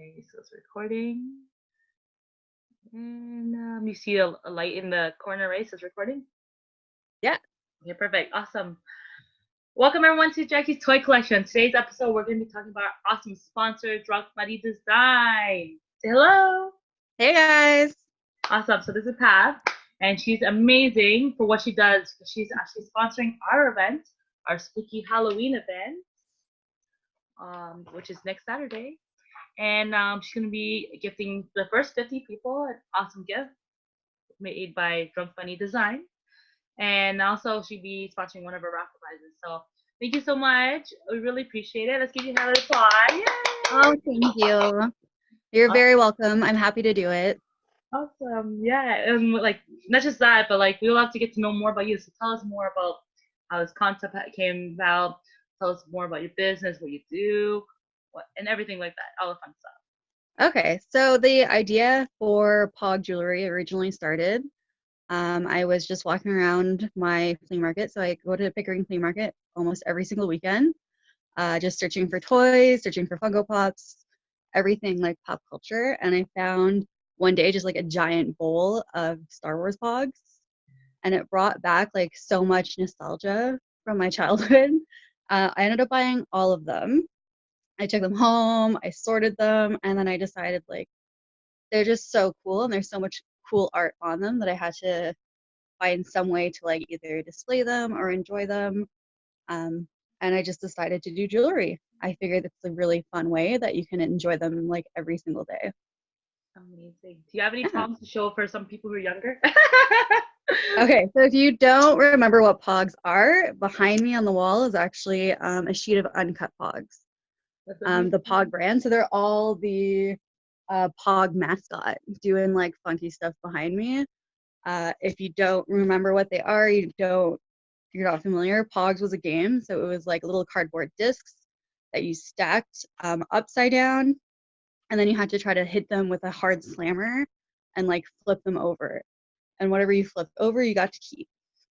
Okay, so it's recording. And you see a light in the corner, right? So it's recording. Yeah. Okay, perfect. Awesome. Welcome everyone to Jackie's Toy Collection. Today's episode, we're going to be talking about our awesome sponsor, Drunk Money Design. Say hello. Hey guys. Awesome. So this is Pat, and she's amazing for what she does. She's actually sponsoring our event, our spooky Halloween event, which is next Saturday. And she's going to be gifting the first 50 people an awesome gift made by Drunk Funny Design. And also she'll be sponsoring one of our raffle prizes. So thank you so much. We really appreciate it. Let's give you another applause. Yay! Oh, thank you. You're very welcome. I'm happy to do it. Awesome. Yeah. And like not just that, but like we would love to get to know more about you. So tell us more about how this concept came about. Tell us more about your business, what you do, and everything like that. All the fun stuff. Okay, so the idea for Pog Jewelry originally started. I was just walking around my flea market. So I go to Pickering Flea Market almost every single weekend, just searching for toys, searching for Funko Pops, everything like pop culture. And I found one day just like a giant bowl of Star Wars Pogs. And it brought back like so much nostalgia from my childhood. I ended up buying all of them. I took them home, I sorted them, and then I decided like they're just so cool and there's so much cool art on them that I had to find some way to like either display them or enjoy them. And I just decided to do jewelry. I figured it's a really fun way that you can enjoy them like every single day. Amazing. Do you have any Yeah. problems to show for some people who are younger? Okay, so if you don't remember what Pogs are, behind me on the wall is actually a sheet of uncut Pogs, the Pog brand. So they're all the Pog mascot doing like funky stuff behind me. If you don't remember what they are, you're not familiar. Pogs was a game, so it was like little cardboard discs that you stacked upside down, and then you had to try to hit them with a hard slammer and like flip them over. And whatever you flipped over, you got to keep.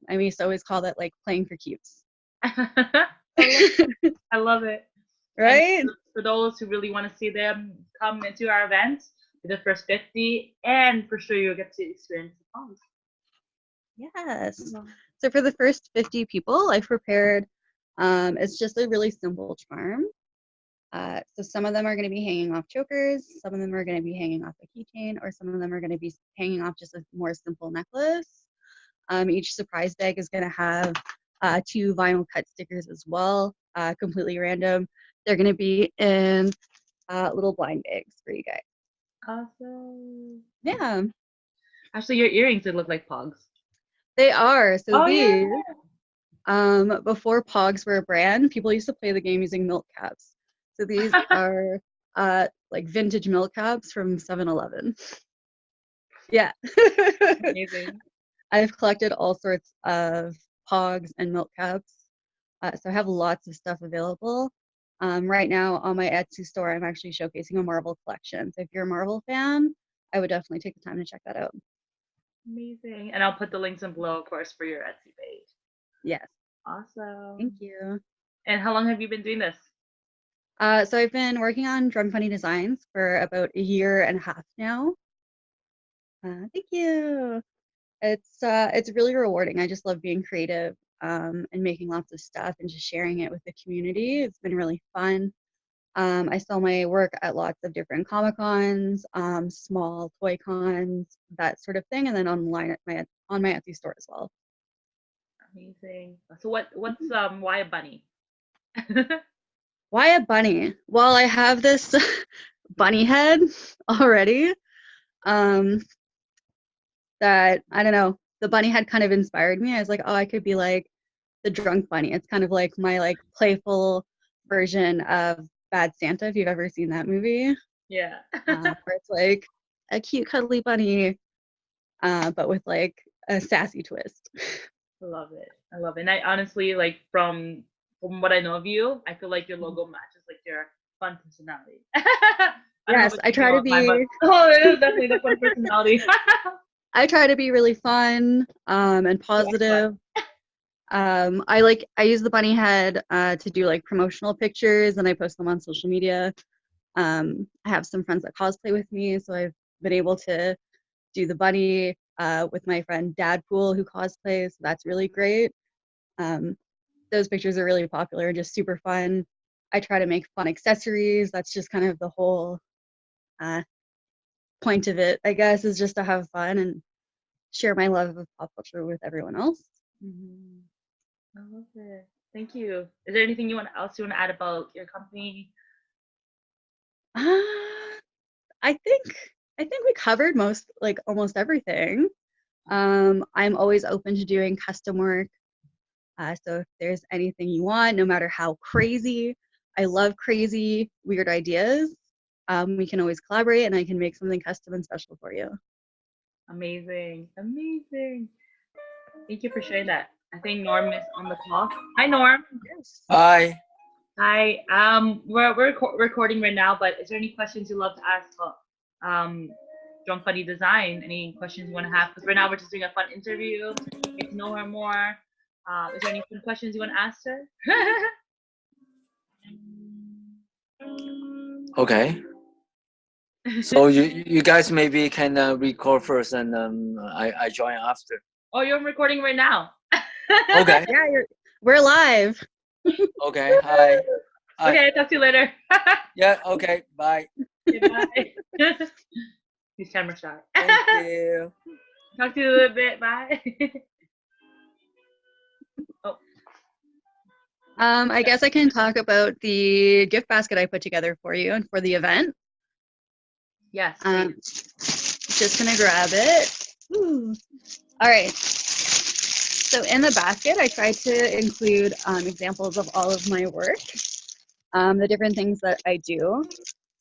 I mean, we used to always call that like playing for keeps. I love it. And Right? for those who really want to see them come into our events, the first 50, and for sure you'll get to experience the songs. Yes. So for the first 50 people, I've prepared, it's just a really simple charm. So some of them are going to be hanging off chokers, some of them are going to be hanging off a keychain, or some of them are going to be hanging off just a more simple necklace. Each surprise bag is going to have 2 vinyl cut stickers as well, completely random. They're going to be in little blind bags for you guys. Awesome. Yeah. Actually, your earrings did look like Pogs. They are. So Oh, these, yeah. Before Pogs were a brand, people used to play the game using milk caps. So these are like vintage milk caps from 7-Eleven. Yeah. Amazing. I've collected all sorts of Pogs and milk caps. So I have lots of stuff available. Right now on my Etsy store, I'm actually showcasing a Marvel collection. So if you're a Marvel fan, I would definitely take the time to check that out. Amazing. And I'll put the links in below, of course, for your Etsy page. Yes. Thank Awesome. you. And how long have you been doing this? So I've been working on Drunk Funny Designs for about a year and a half now. Thank you. It's really rewarding. I just love being creative and making lots of stuff and just sharing it with the community. It's been really fun. I sell my work at lots of different Comic Cons, small toy cons, that sort of thing, and then online on my Etsy store as well. Amazing. So what's why a bunny? Why a bunny? Well, I have this bunny head already. Um, that I don't know. The bunny head kind of inspired me. I was like, oh, I could be like the drunk bunny. It's kind of like my like playful version of Bad Santa, if you've ever seen that movie, Yeah. where it's like a cute cuddly bunny, but with like a sassy twist. I love it. I love it. And I honestly like from what I know of you, I feel like your logo matches like your fun personality. I don't know Yes, what I you do try to all the time, but be. oh, it is definitely the fun personality. I try to be really fun and positive. I use the bunny head to do like promotional pictures and I post them on social media. I have some friends that cosplay with me, so I've been able to do the bunny with my friend Dadpool who cosplays. So that's really great. Those pictures are really popular and just super fun. I try to make fun accessories. That's just kind of the whole uh, point of it, I guess, is just to have fun and share my love of pop culture with everyone else. Mhm. I love it. Thank you. Is there anything else you want to add about your company? Uh, I think we covered almost everything. I'm always open to doing custom work. So if there's anything you want, no matter how crazy, I love crazy, weird ideas. We can always collaborate and I can make something custom and special for you. Amazing. Amazing. Thank you for sharing that. I think Norm is on the call. Hi, Norm. Yes. Hi. Hi. We're recording right now, but is there any questions you love to ask about Drunk Funny Design? Any questions you want to have? Because right now we're just doing a fun interview, get to know her more. Is there any fun questions you want to ask her? Okay. So you guys maybe can record first and I join after. Oh, you're recording right now. Okay. Yeah, we're live. Okay. Hi. Hi. Okay, talk to you later. Yeah. Okay. Bye. Okay, bye. He's camera shy. Thank you. Talk to you in a little bit. Bye. Oh, I guess I can talk about the gift basket I put together for you and for the event. yes, please. Just gonna grab it. Ooh. All right. So in the basket, I tried to include examples of all of my work, the different things that I do.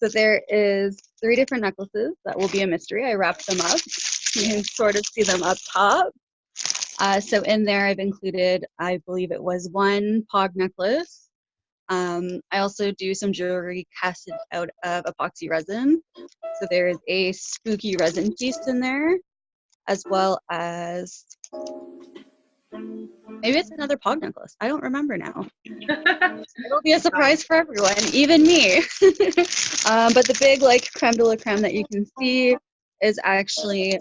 So there is 3 different necklaces that will be a mystery. I wrapped them up. You can sort of see them up top. So in there, I've included, I believe it was 1 POG necklace. I also do some jewelry casted out of epoxy resin. So there is a spooky resin piece in there, as well as maybe it's another POG necklace. I don't remember now. It'll be a surprise for everyone, even me. But the big creme de la creme that you can see is actually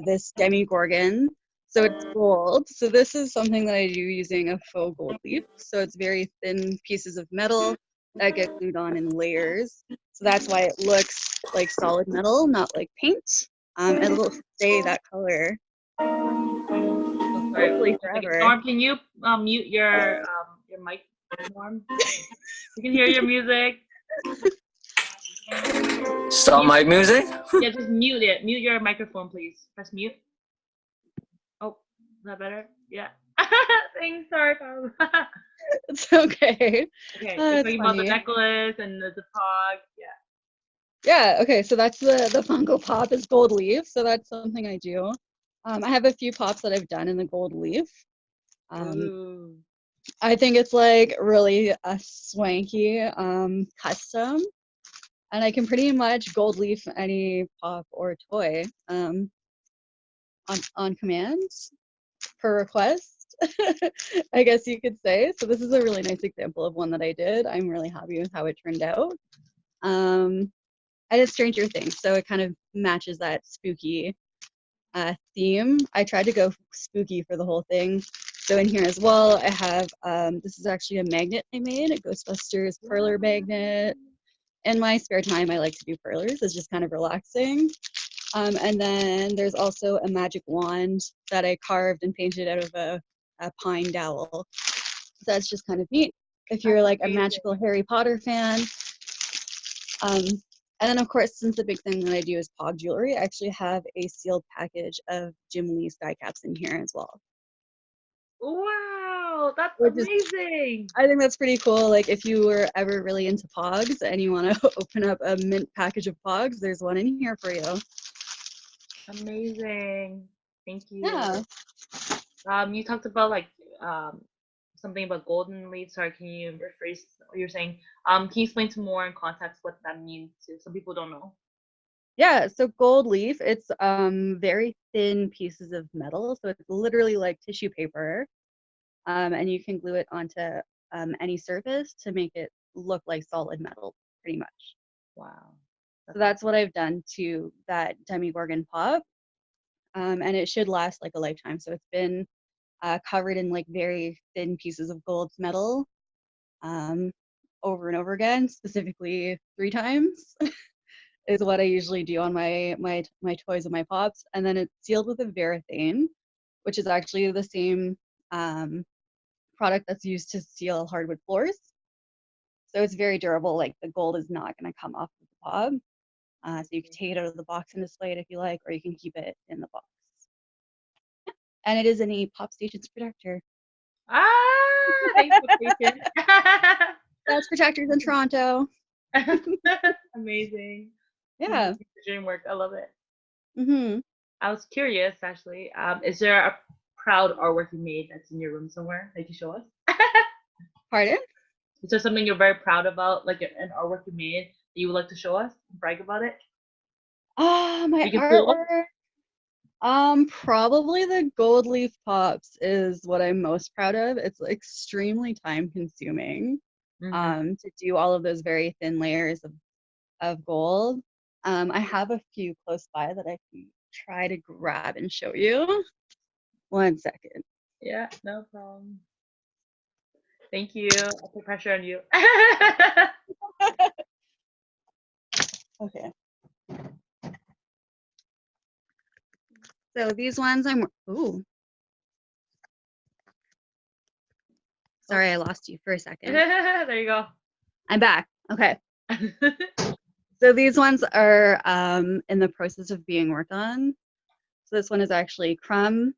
this Demigorgon. So it's gold. So this is something that I do using a faux gold leaf. So it's very thin pieces of metal that get glued on in layers. So that's why it looks like solid metal, not like paint. And it'll stay that color hopefully forever. Norm, can you mute your mic, Norm? We can hear your music. Stop my music. Yeah, just mute it. Mute your microphone, please. Press mute. Oh, is that better? Yeah. Thanks, sorry. It's okay. Okay, you're It's talking about the funny. necklace and the POG. Yeah. Yeah, okay, so that's the Funko Pop is gold leaf, so that's something I do. I have a few pops that I've done in the gold leaf. Ooh. I think it's like really a swanky custom, and I can pretty much gold leaf any pop or toy on command per request, I guess you could say. So this is a really nice example of one that I did. I'm really happy with how it turned out. I did Stranger Things, so it kind of matches that spooky theme. I tried to go spooky for the whole thing. So in here as well, I have, this is actually a magnet I made, a Ghostbusters perler magnet. In my spare time, I like to do perlers. It's just kind of relaxing. And then there's also a magic wand that I carved and painted out of a pine dowel. So that's just kind of neat. If you're like a magical Harry Potter fan. And then, of course, since the big thing that I do is POG jewelry, I actually have a sealed package of Jim Lee sky caps in here as well. Wow, that's Which is, amazing. I think that's pretty cool. Like, if you were ever really into POGs and you want to open up a mint package of POGs, there's one in here for you. Amazing. Thank you. Yeah. You talked about something about golden leaf. Sorry, can you rephrase what you're saying? Can you explain to more in context what that means to some people don't know? Yeah, so gold leaf, it's very thin pieces of metal. So it's literally like tissue paper. And you can glue it onto any surface to make it look like solid metal, pretty much. Wow. So that's what I've done to that Demogorgon pop. And it should last like a lifetime. So it's been covered in like very thin pieces of gold metal over and over again, specifically 3 times is what I usually do on my toys and my pops. And then it's sealed with a varathane, which is actually the same product that's used to seal hardwood floors. So it's very durable. Like the gold is not going to come off of the pop. So you can take it out of the box and display it if you like, or you can keep it in the box. And it is in a Pop Stations protector. Thanks for patience. That's protectors in Toronto. Amazing. Yeah. Dream work. I love it. Mm-hmm. I was curious, actually. Is there a proud artwork you made that's in your room somewhere that you show us? Pardon? Is there something you're very proud about, like an artwork you made that you would like to show us, brag about it? Oh, my You can pull up. artwork. Probably the gold leaf pops is what I'm most proud of. It's extremely time consuming to do all of those very thin layers of gold. I have a few close by that I can try to grab and show you. 1 second. Yeah, no problem. Thank you. I'll put pressure on you. Okay. So these ones ooh. Sorry, I lost you for a second. There you go. I'm back. Okay. So these ones are in the process of being worked on. So this one is actually Crumb.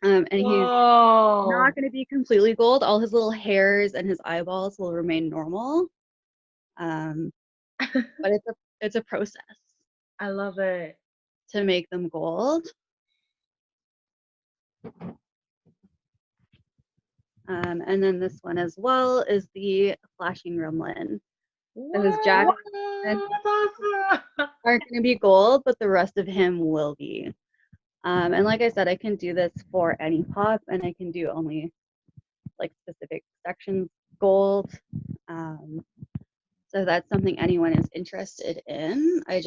And he's not going to be completely gold. All his little hairs and his eyeballs will remain normal. But it's a process. I love it. To make them gold. And then this one as well is the Flashing Gremlin. So his jacket aren't going to be gold, but the rest of him will be. And like I said, I can do this for any pop, and I can do only like specific sections gold. So that's something anyone is interested in. I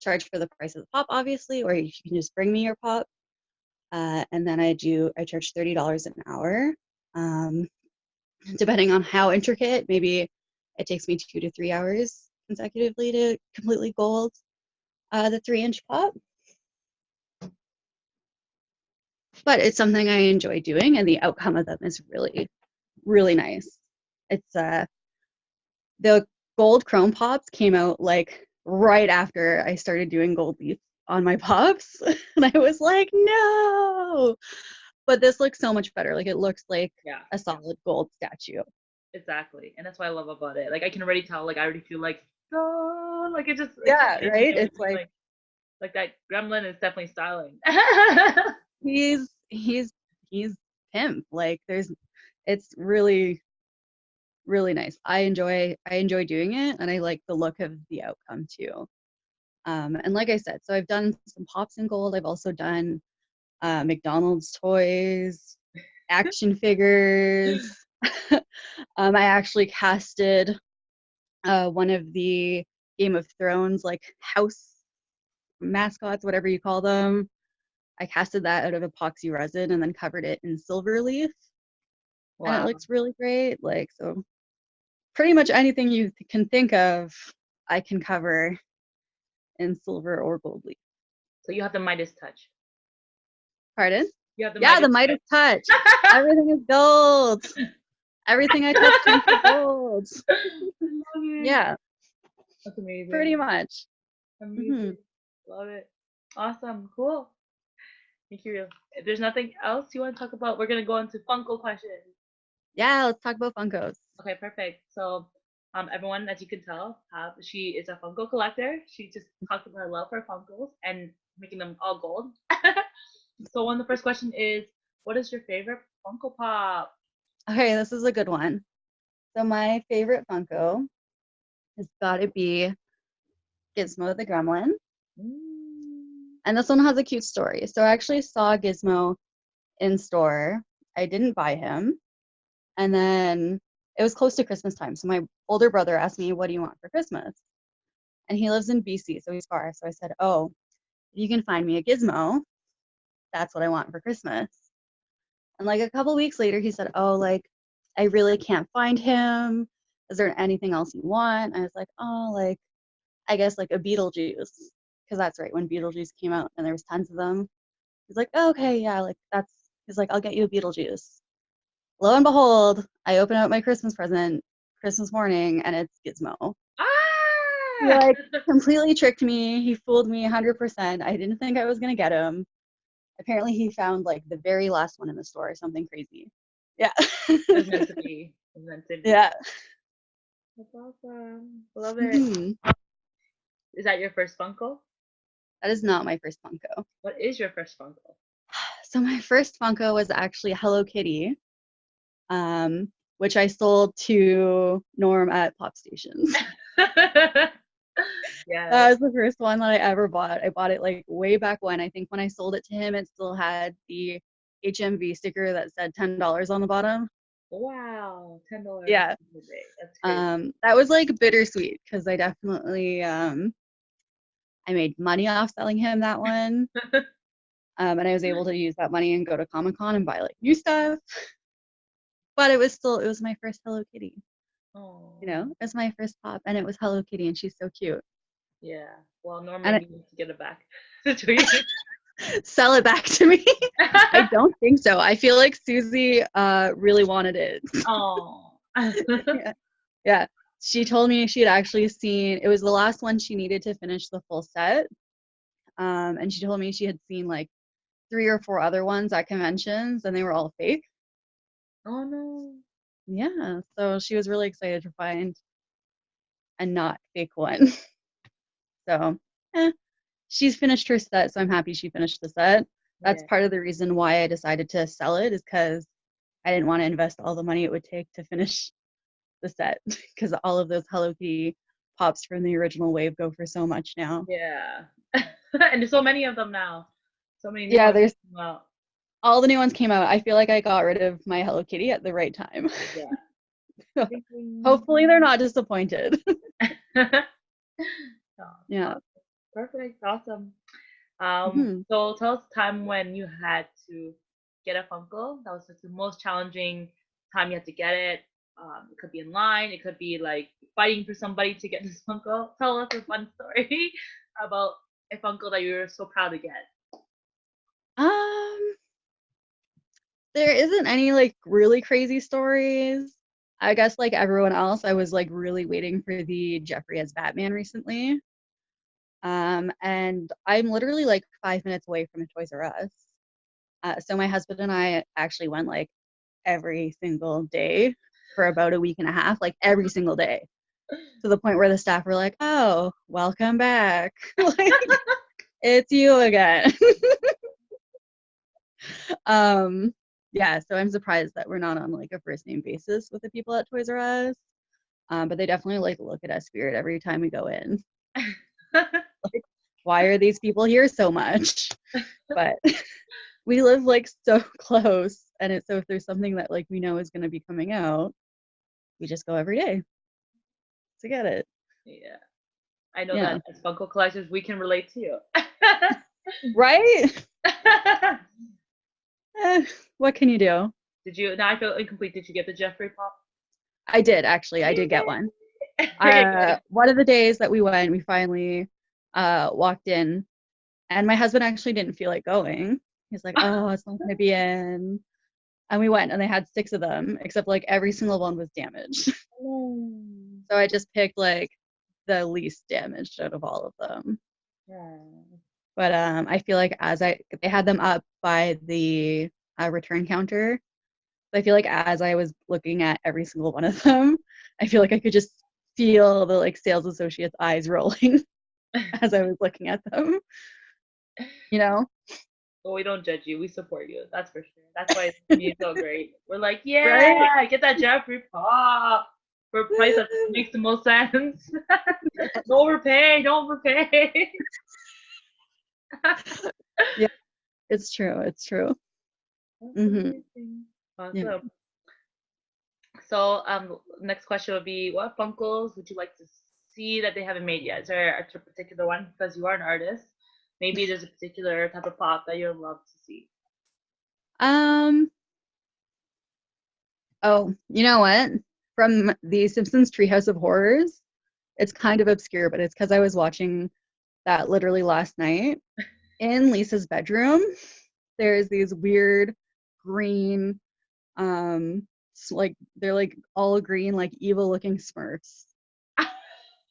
charge for the price of the pop, obviously, or you can just bring me your pop. And then I charge $30 an hour. Depending on how intricate, maybe it takes me 2 to 3 hours consecutively to completely gold the 3-inch pop. But it's something I enjoy doing, and the outcome of them is really, really nice. It's the gold chrome pops came out like right after I started doing gold leaf on my pops, and I was like, no. But this looks so much better. Like it looks like a solid gold statue. Exactly, and that's what I love about it. Like I can already tell. Like I already feel like, oh, like it just right. It's like that gremlin is definitely styling. he's pimp. Like it's really, really nice. I enjoy doing it, and I like the look of the outcome too. And like I said, so I've done some pops in gold. I've also done McDonald's toys, action figures. I actually casted one of the Game of Thrones like house mascots, whatever you call them. I casted that out of epoxy resin and then covered it in silver leaf. Wow. And it looks really great. Like, so pretty much anything you can think of, I can cover in silver or gold leaf. So you have the Midas touch. Pardon? You have the the Midas touch. Everything is gold. Everything I touch turns to gold. Yeah. That's amazing. Pretty much. Amazing. Love it. Awesome. Cool. Thank you. If there's nothing else you want to talk about, we're going to go into Funko questions. Yeah, let's talk about Funkos. Okay, perfect. So, everyone, as you can tell, she is a Funko collector. She just talked about her love for Funkos and making them all gold. So, the first question is, what is your favorite Funko Pop? Okay, this is a good one. So my favorite Funko has got to be Gizmo the Gremlin. And this one has a cute story. So I actually saw Gizmo in store. I didn't buy him. And then it was close to Christmas time. So my older brother asked me, "What do you want for Christmas?" And he lives in BC, so he's far. So I said, "Oh, if you can find me a gizmo, that's what I want for Christmas." And like a couple weeks later, he said, "Oh, like I really can't find him. Is there anything else you want?" I was like, "Oh, like I guess like a Beetlejuice, because that's right when Beetlejuice came out and there was tons of them." He's like, "Oh, okay, yeah, like that's." He's like, "I'll get you a Beetlejuice." Lo and behold, I open up my Christmas present Christmas morning, and it's Gizmo. He Ah! like completely tricked me. He fooled me 100%. I didn't think I was gonna get him. Apparently, he found like the very last one in the store, something crazy. Yeah. It was meant to be. It was meant to be. Yeah. That's awesome. Love it. Mhm. Is that your first Funko? That is not my first Funko. What is your first Funko? So my first Funko was actually Hello Kitty, which I sold to Norm at Pop Stations. Yeah. That was the first one that I ever bought. I bought it like way back when. I think when I sold it to him, it still had the HMV sticker that said $10 on the bottom. Wow. $10. Yeah. That's crazy. That was like bittersweet because I definitely I made money off selling him that one. And I was able to use that money and go to Comic-Con and buy like new stuff. But it was my first Hello Kitty. Oh. You know, it was my first pop, and it was Hello Kitty, and she's so cute. Yeah. Well, Norm And maybe needs to get it back. Situation. sell it back to me. I don't think so. I feel like Susie really wanted it. Oh. Yeah. Yeah. She told me she had actually seen it was the last one she needed to finish the full set. And she told me she had seen like 3 or 4 other ones at conventions, and they were all fake. Oh no. Yeah. So she was really excited to find a not fake one. So she's finished her set, so I'm happy she finished the set. That's Yeah. part of the reason why I decided to sell it, is because I didn't want to invest all the money it would take to finish the set, because all of those Hello Kitty pops from the original wave go for so much now. Yeah. And there's so many of them now. So many new Yeah, ones there's come out. all the new ones came out. I feel like I got rid of my Hello Kitty at the right time. Yeah. Ding, ding. Hopefully they're not disappointed. Oh, Yeah. perfect. Awesome. Mhm. So tell us a time when you had to get a Funko. That was like the most challenging time you had to get it. It could be in line. It could be like fighting for somebody to get this Funko. Tell us a fun story about a Funko that you were so proud to get. Um, there isn't any like really crazy stories. I guess like everyone else, I was like really waiting for the Jeffrey as Batman recently. And I'm literally like 5 minutes away from a Toys R Us. So my husband and I actually went like every single day for about a week and a half, like every single day, to the point where the staff were like, "Oh, welcome back. Like, it's you again." um, yeah, so I'm surprised that we're not on like a first name basis with the people at Toys R Us. But they definitely like look at us weird every time we go in. Like, why are these people here so much? But we live like so close, and it's so if there's something that like we know is going to be coming out, we just go every day to get it. Yeah. I know Yeah. that as Funko collectors, we can relate to you. Right? What can you do? Did you? Now I feel incomplete. Did you get the Jeffrey pop? I did actually. I did get one. Okay, good. One of the days that we went, we finally walked in, and my husband actually didn't feel like going. He's like, "Oh, it's not gonna be in." And we went, and they had 6 of them, except like every single one was damaged. Mm. So I just picked like the least damaged out of all of them. Yeah. But I feel like they had them up by the return counter. I feel like as I was looking at every single one of them, I feel like I could just feel the like sales associates' eyes rolling as I was looking at them. You know? Well, we don't judge you. We support you. That's for sure. That's why it's so great. We're like, Right? yeah, get that Jeffrey pop for a price that makes the most sense. Don't overpay. Don't overpay. Yeah, it's true. It's true. That's Hmm. amazing. Yeah. Awesome. So next question would be, what Funkos would you like to see that they haven't made yet? Is there a particular one, because you are an artist? Maybe there's a particular type of pop that you'd love to see. Oh, you know what? From the Simpsons Treehouse of Horrors, it's kind of obscure, but it's because I was watching that literally last night. In Lisa's bedroom, there's these weird green, like they're like all green, like evil looking Smurfs.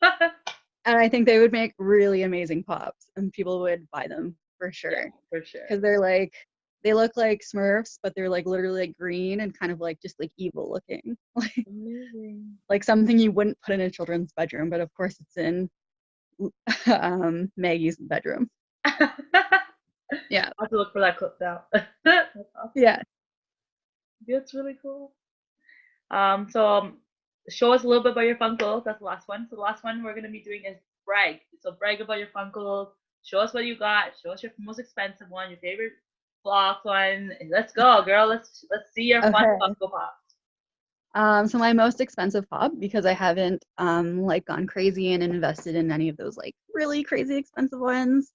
And I think they would make really amazing pops, and people would buy them for Yeah, sure. for sure. Because they're like, they look like Smurfs, but they're like literally like green and kind of like just like evil looking. Amazing. Like something you wouldn't put in a children's bedroom, but of course it's in Maggie's bedroom. Yeah. I'll have to look for that clip now. That's awesome. Yeah. That's really cool. So show us a little bit about your Funkos. That's the last one. So the last one we're gonna be doing is brag. So brag about your Funkos. Show us what you got. Show us your most expensive one, your favorite block one. Let's go, girl. Let's see your fun Okay. Funko Pops. So my most expensive pop, because I haven't like gone crazy and invested in any of those like really crazy expensive ones.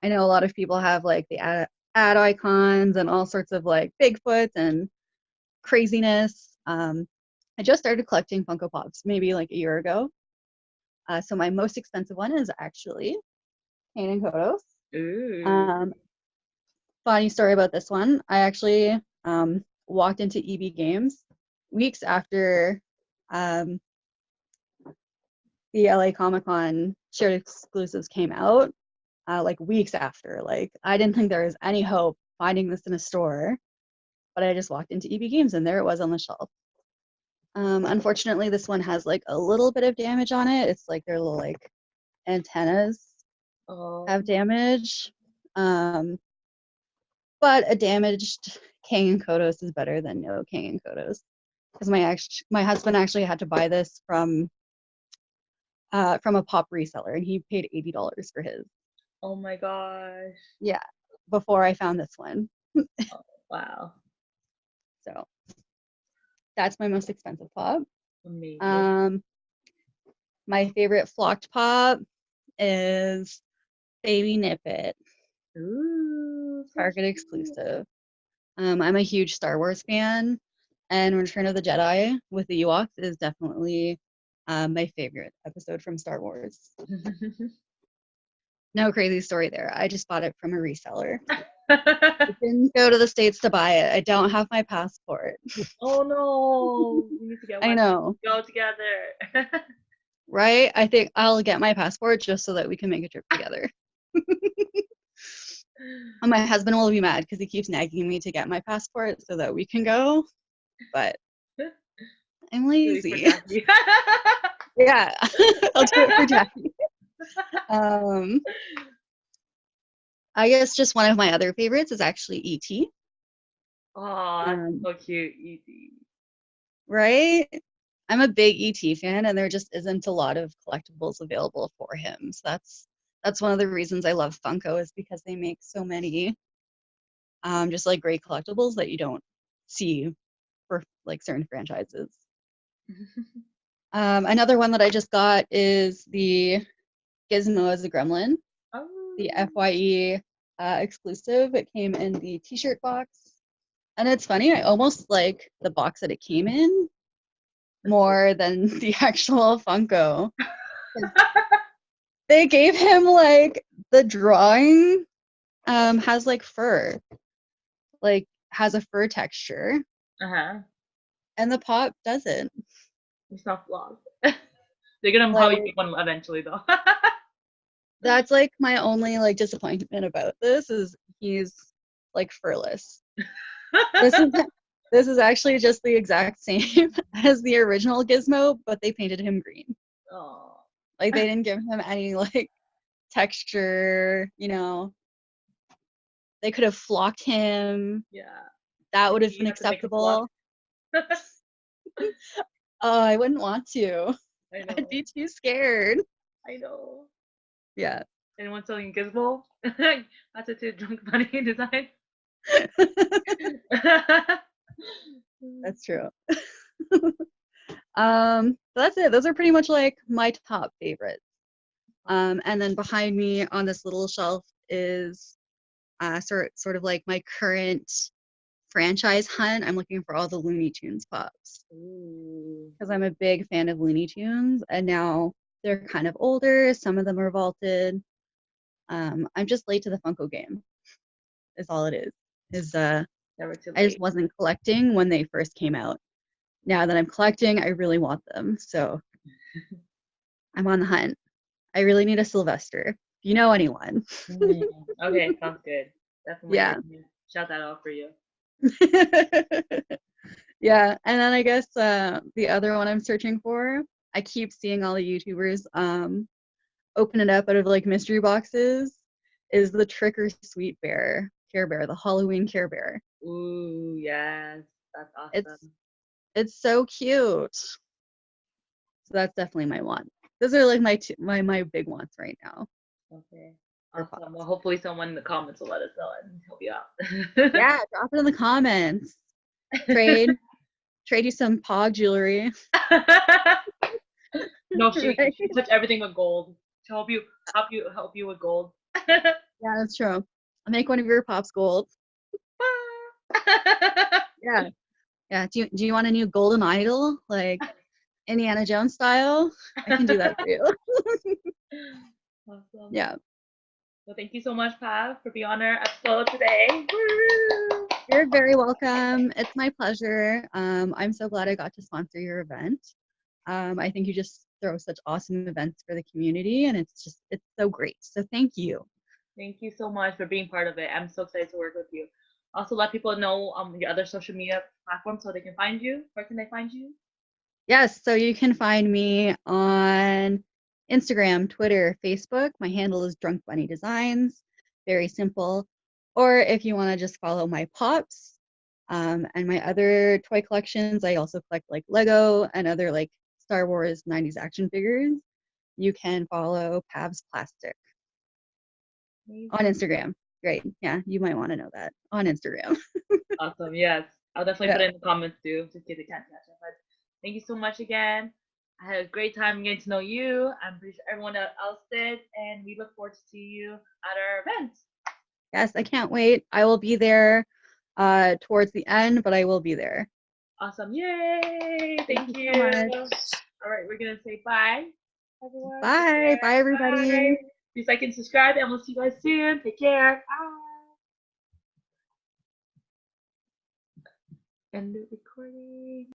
I know a lot of people have like the ad icons and all sorts of like Bigfoot and craziness. I just started collecting Funko Pops maybe like a year ago. So my most expensive one is actually Kanan Kodos. Ooh. Funny story about this one. I actually walked into EB Games weeks after the LA Comic Con shared exclusives came out. Like weeks after. Like I didn't think there was any hope finding this in a store, but I just walked into EB Games and there it was on the shelf. Unfortunately, this one has like a little bit of damage on it. It's like their little like antennas Oh. have damage. But a damaged Kangen Kodos is better than no Kangen Kodos. Because my husband actually had to buy this from a pop reseller, and he paid $80 for his. Oh my gosh. Yeah, before I found this one. Wow. So that's my most expensive pop. Amazing. My favorite flocked pop is Baby Nippet, Ooh. So Target cute. exclusive. I'm a huge Star Wars fan, and Return of the Jedi with the Ewoks is definitely my favorite episode from Star Wars. No crazy story there. I just bought it from a reseller. I didn't go to the States to buy it. I don't have my passport. Oh no. We need to get one. I know. Go together. Right? I think I'll get my passport just so that we can make a trip together. And my husband will be mad because he keeps nagging me to get my passport so that we can go. But I'm lazy. Yeah, I'll do it for Jackie. I guess just one of my other favorites is actually E.T. Oh, that's so cute, E.T. Right? I'm a big E.T. fan, and there just isn't a lot of collectibles available for him. So that's one of the reasons I love Funko, is because they make so many just like great collectibles that you don't see for like certain franchises. Another one that I just got is the Gizmo as a Gremlin, the FYE exclusive. It came in the t-shirt box. And it's funny, I almost like the box that it came in more than the actual Funko. They gave him like the drawing has like fur, like has a fur texture. And the pop doesn't. It's not vlog. They're gonna probably make one eventually though. That's like my only like disappointment about this is he's like furless. This is actually just the exact same as the original Gizmo, but they painted him green. Oh. Like they didn't give him any like texture, you know. They could have flocked him. Yeah. That would have been acceptable. Oh, I wouldn't want to. I know. I'd be too scared. I know. Yeah. Anyone selling Gizmo? That's a drunk bunny design. That's true. So that's it. Those are pretty much like my top favorites. And then behind me on this little shelf is sort of like my current franchise hunt. I'm looking for all the Looney Tunes pops Ooh. because I'm a big fan of Looney Tunes, and now they're kind of older. Some of them are vaulted. I'm just late to the Funko game. Is all it is. Never too I just late. wasn't collecting when they first came out. Now that I'm collecting, I really want them. So I'm on the hunt. I really need a Sylvester. If you know anyone. Okay, sounds good. Definitely Yeah. shout that out for you. Yeah. And then I guess the other one I'm searching for, I keep seeing all the YouTubers open it up out of like mystery boxes, is the Trick or Sweet Bear, Care Bear, the Halloween Care Bear. Ooh, yes. That's awesome. It's so cute. So that's definitely my one. Those are like my big ones right now. Okay. for Awesome. pops. Well, hopefully someone in the comments will let us know and help you out. Yeah, drop it in the comments. Trade you some Pog jewelry. No, she Right? touch everything with gold. To help you with gold. Yeah, that's true. I'll make one of your pops gold. Yeah. Yeah. Do you want a new golden idol? Like Indiana Jones style? I can do that for you. Awesome. Yeah. Well, thank you so much, Pav, for being on our episode today. Woo! You're very welcome. It's my pleasure. I'm so glad I got to sponsor your event. I think you just throw such awesome events for the community, and it's so great. So thank you. Thank you so much for being part of it. I'm so excited to work with you. Also, let people know your other social media platforms so they can find you. Where can they find you? Yes, so you can find me on Instagram, Twitter, Facebook. My handle is Drunk Bunny Designs. Very simple. Or if you want to just follow my pops and my other toy collections, I also collect like Lego and other like Star Wars 90s action figures. You can follow Pavs Plastic on Amazing. Instagram. Great. Yeah, you might want to know that on Instagram. Awesome. Yes. I'll definitely Yeah. put it in the comments too, just in case they can't catch it. But thank you so much again. I had a great time getting to know you. I'm pretty sure everyone else did. And we look forward to see you at our event. Yes, I can't wait. I will be there towards the end, but I will be there. Awesome. Yay. Thank you. So much. All right. We're going to say bye, everyone. Take Bye. care. Bye, everybody. Bye. Please like and subscribe, and we'll see you guys soon. Take care. Bye. End the recording.